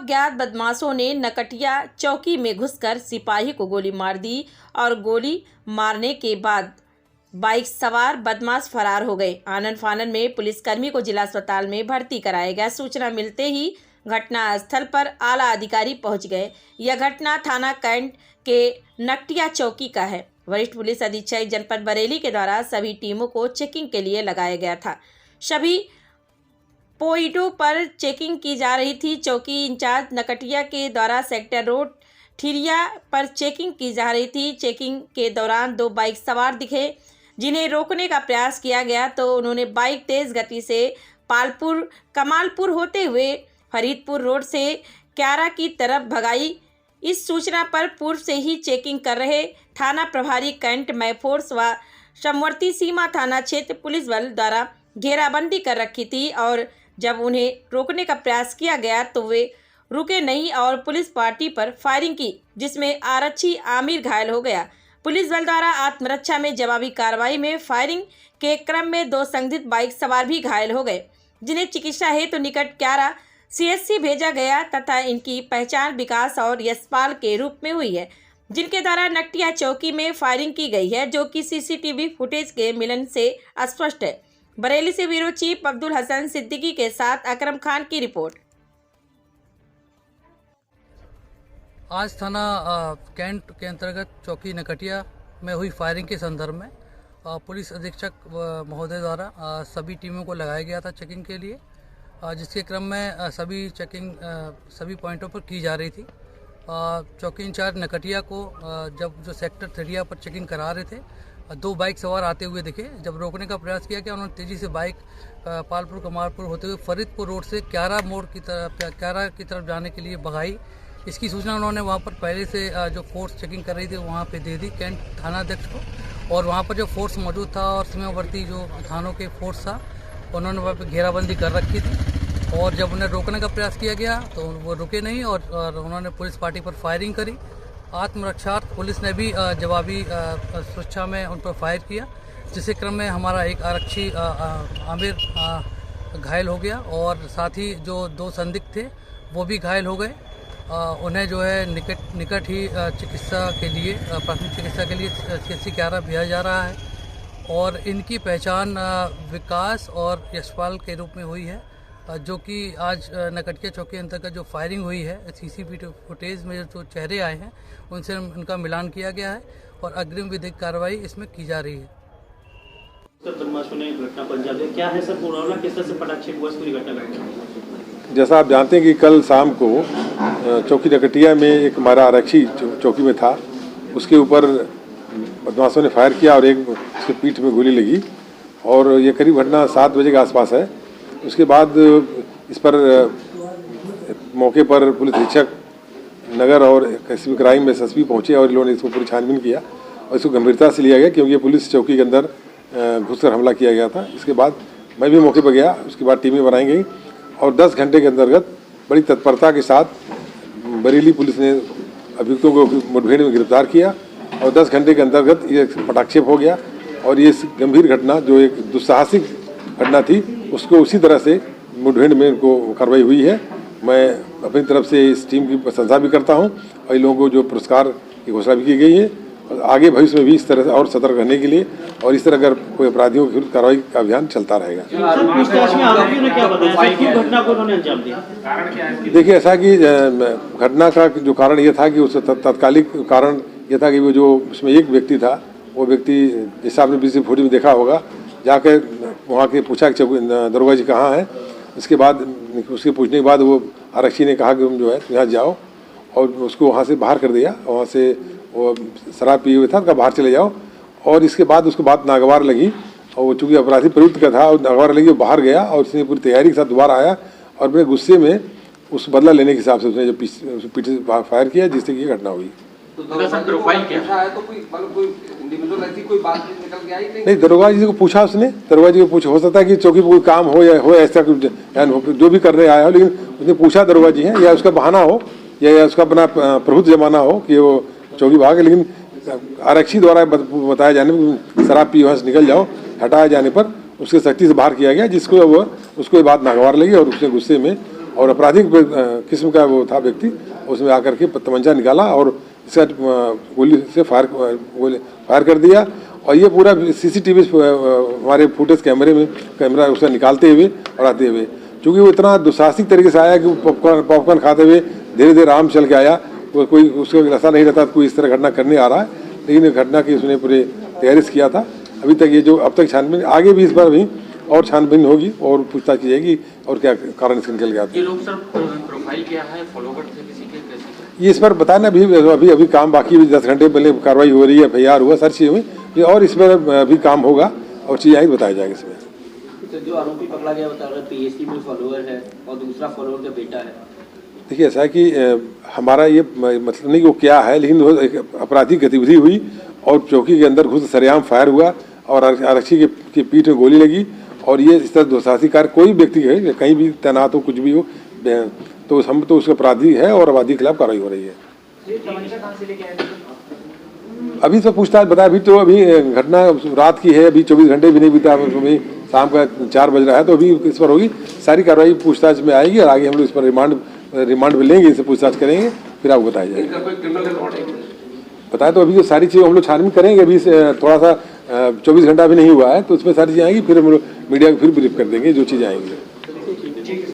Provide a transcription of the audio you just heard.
अज्ञात बदमाशों ने नकटिया चौकी में घुसकर सिपाही को गोली मार दी और गोली मारने के बाद बाइक सवार बदमाश फरार हो गए। आनन फानन में पुलिसकर्मी को जिला अस्पताल में भर्ती कराया गया। सूचना मिलते ही घटना स्थल पर आला अधिकारी पहुंच गए। यह घटना थाना कैंट के नकटिया चौकी का है। वरिष्ठ पुलिस अधीक्षक जनपद बरेली के द्वारा सभी टीमों को चेकिंग के लिए लगाया गया था। सभी पॉइंटों पर चेकिंग की जा रही थी। चौकी इंचार्ज नकटिया के द्वारा सेक्टर रोड ठिरिया पर चेकिंग की जा रही थी। चेकिंग के दौरान 2 बाइक सवार दिखे जिन्हें रोकने का प्रयास किया गया तो उन्होंने बाइक तेज गति से कमालपुर होते हुए फरीदपुर रोड से क्यारा की तरफ भगाई। इस सूचना पर पूर्व से ही चेकिंग कर रहे थाना प्रभारी कैंट मैफोर्स व समवर्ती सीमा थाना क्षेत्र पुलिस बल द्वारा घेराबंदी कर रखी थी और जब उन्हें रोकने का प्रयास किया गया तो वे रुके नहीं और पुलिस पार्टी पर फायरिंग की, जिसमें आरक्षी आमिर घायल हो गया। पुलिस बल द्वारा आत्मरक्षा में जवाबी कार्रवाई में फायरिंग के क्रम में 2 संदिग्ध बाइक सवार भी घायल हो गए, जिन्हें चिकित्सा हेतु निकट क्यारा CHC भेजा गया तथा इनकी पहचान विकास और यशपाल के रूप में हुई है, जिनके द्वारा नकटिया चौकी में फायरिंग की गई है, जो कि CCTV फुटेज के मिलन से स्पष्ट है। बरेली से ब्यूरो चीफ अब्दुल हसन सिद्दीकी के साथ अकरम खान की रिपोर्ट। आज थाना कैंट के अंतर्गत चौकी नकटिया में हुई फायरिंग के संदर्भ में पुलिस अधीक्षक महोदय द्वारा सभी टीमों को लगाया गया था चेकिंग के लिए, जिसके क्रम में सभी चेकिंग सभी पॉइंटों पर की जा रही थी। चौकी इंचार्ज नकटिया को जब जो सेक्टर ठिरिया पर चेकिंग करा रहे थे 2 बाइक सवार आते हुए दिखे। जब रोकने का प्रयास किया गया उन्होंने तेज़ी से बाइक पालपुर कमालपुर होते हुए फरीदपुर रोड से क्यारा की तरफ जाने के लिए भगाई। इसकी सूचना उन्होंने वहां पर पहले से जो फोर्स चेकिंग कर रही थी वहां पे दे दी कैंट थानाध्यक्ष को, और वहां पर जो फोर्स मौजूद था और सीमावर्ती जो थानों के फोर्स था उन्होंने वहाँ पे घेराबंदी कर रखी थी। और जब उन्हें रोकने का प्रयास किया गया तो वो रुके नहीं और उन्होंने पुलिस पार्टी पर फायरिंग करी। आत्मरक्षार्थ पुलिस ने भी जवाबी सुरक्षा में उन पर फायर किया, जिसके क्रम में हमारा एक आरक्षी आमिर घायल हो गया और साथ ही जो 2 संदिग्ध थे वो भी घायल हो गए। उन्हें जो है निकट ही चिकित्सा के लिए प्राथमिक चिकित्सा के लिए CHC क्यारा भेजा जा रहा है और इनकी पहचान विकास और यशपाल के रूप में हुई है, जो कि आज नकटिया चौकी अंतर्गत जो फायरिंग हुई है CCTV फुटेज में जो चेहरे आए हैं उनसे उनका मिलान किया गया है और अग्रिम विधिक कार्रवाई इसमें की जा रही है। बदमाशों ने घटना को अंजाम दिया, क्या है सर पूरा मामला, किस तरह से पटाक्षेप हुआ पूरी घटना? जैसा आप जानते हैं कि कल शाम को चौकी नकटिया में एक हमारा आरक्षी चौकी में था, उसके ऊपर बदमाशों ने फायर किया और एक उसके पीठ में गोली लगी और ये करीब घटना 7 बजे के आसपास है। उसके बाद इस पर मौके पर पुलिस अधीक्षक नगर और एसपी क्राइम में SSP पहुँचे और इन लोगों ने इसको पूरी छानबीन किया और इसको गंभीरता से लिया गया, क्योंकि पुलिस चौकी के अंदर घुसकर हमला किया गया था। इसके बाद मैं भी मौके पर गया, उसके बाद टीमें बनाई गई और 10 घंटे के अंतर्गत बड़ी तत्परता के साथ बरेली पुलिस ने अभियुक्तों को मुठभेड़ में गिरफ्तार किया और 10 घंटे के अंतर्गत ये पटाक्षेप हो गया और ये गंभीर घटना जो एक दुस्साहसिक घटना थी उसको उसी तरह से मुठभेड़ में इनको कार्रवाई हुई है। मैं अपनी तरफ से इस टीम की प्रशंसा भी करता हूं और इन लोगों को जो पुरस्कार की घोषणा भी की गई है और आगे भविष्य में भी इस तरह से और सतर्क रहने के लिए और इस तरह अगर कोई अपराधियों के विरुद्ध कार्रवाई का अभियान चलता रहेगा। देखिए, ऐसा कि घटना का जो कारण ये था कि उस तात्कालिक कारण ये था कि वो जो उसमें एक व्यक्ति था, वो व्यक्ति जैसा आपने बीच फोटो में देखा होगा, जाकर वहाँ के पूछा कि दरोगा जी कहाँ हैं। उसके पूछने के बाद वो आरक्षी ने कहा कि तुम जो है यहाँ जाओ और उसको वहाँ से बाहर कर दिया। वहाँ से वो शराब पिए हुए था, उनका बाहर चले जाओ। और इसके बाद उसको बात नागवार लगी और वो चूँकि अपराधी प्रवृत्ति का था और नागवार लगी, वो बाहर गया और उसने पूरी तैयारी के साथ दोबारा आया और अपने गुस्से में उस बदला लेने के हिसाब से उसने जो पीछे से फायर किया, जिससे कि घटना हुई। नहीं, दरोगा जी को पूछा उसने, दरोगा जी को पूछा, हो सकता है कि चौकी पर कोई काम हो या हो ऐसा जो भी करने आया हो, लेकिन उसने पूछा दरोगा जी हैं या उसका बहाना हो या उसका अपना प्रभुत्व जमाना हो कि वो चौकी भाग। लेकिन आरक्षी द्वारा बताया जाने पर शराब पी वहाँ से निकल जाओ, हटाए जाने पर उसके सख्ती से बाहर किया गया, जिसको वो उसको ये बात नागवार लगी और उसने गुस्से में और आपराधिक किस्म का वो था व्यक्ति, उसमें आकर के तमंचा निकाला और इसका गोली से फायर कर दिया। और ये पूरा सीसीटीवी हमारे फुटेज कैमरा उसका निकालते हुए और आते हुए, चूँकि वो इतना दुस्साहसिक तरीके से आया कि वो पॉपकॉर्न खाते हुए धीरे धीरे आराम चल के आया, कोई उसको ऐसा नहीं रहता कोई इस तरह घटना करने आ रहा है, लेकिन घटना की उसने पूरे तैयारी किया था। अभी तक ये जो अब तक छानबीन, आगे भी इस पर भी और छानबीन होगी और पूछताछ की जाएगी और क्या कारण इसके निकल गया। ये लोग सर प्रोफाइल क्या है, फॉलोवर थे किसी के, कैसे? ये इस पर बताना अभी काम बाकी, 10 घंटे पहले कार्रवाई हो रही है, FIR हुआ, सारी चीज़ें हुई और इस पर अभी काम होगा और चीज़ आएगी बताया जाएगा इसमें। तो जो आरोपी पकड़ा गया बता रहा है PSC में फॉलोअर है और दूसरा फॉलोअर का बेटा है। देखिए ऐसा है कि हमारा ये मतलब नहीं कि वो क्या है, लेकिन वो एक आपराधिक गतिविधि हुई और चौकी के अंदर घुस सरेआम फायर हुआ और आरक्षी की पीठ में गोली लगी। और ये इस तरह दुस्साहसिक कार्य कोई व्यक्ति है कहीं भी तैनात हो, कुछ भी हो, तो हम तो उसका अपराधी है और अपराधी के खिलाफ कार्रवाई हो रही है। अभी तो पूछताछ बताया, अभी घटना रात की है, अभी 24 घंटे भी नहीं बीता, अभी शाम का 4 बज रहा है, तो अभी इस पर होगी सारी कार्रवाई पूछताछ में आएगी और आगे हम लोग इस पर रिमांड में लेंगे, इसे पूछताछ करेंगे, फिर आपको बताया जाएगा। बताया तो अभी जो सारी चीज़ें हम लोग छानबीन करेंगे, अभी थोड़ा सा 24 घंटा भी नहीं हुआ है, तो उसमें सारी चीज़ें आएंगी, फिर हम लोग मीडिया को फिर ब्रीफ कर देंगे जो चीज़ें आएंगी।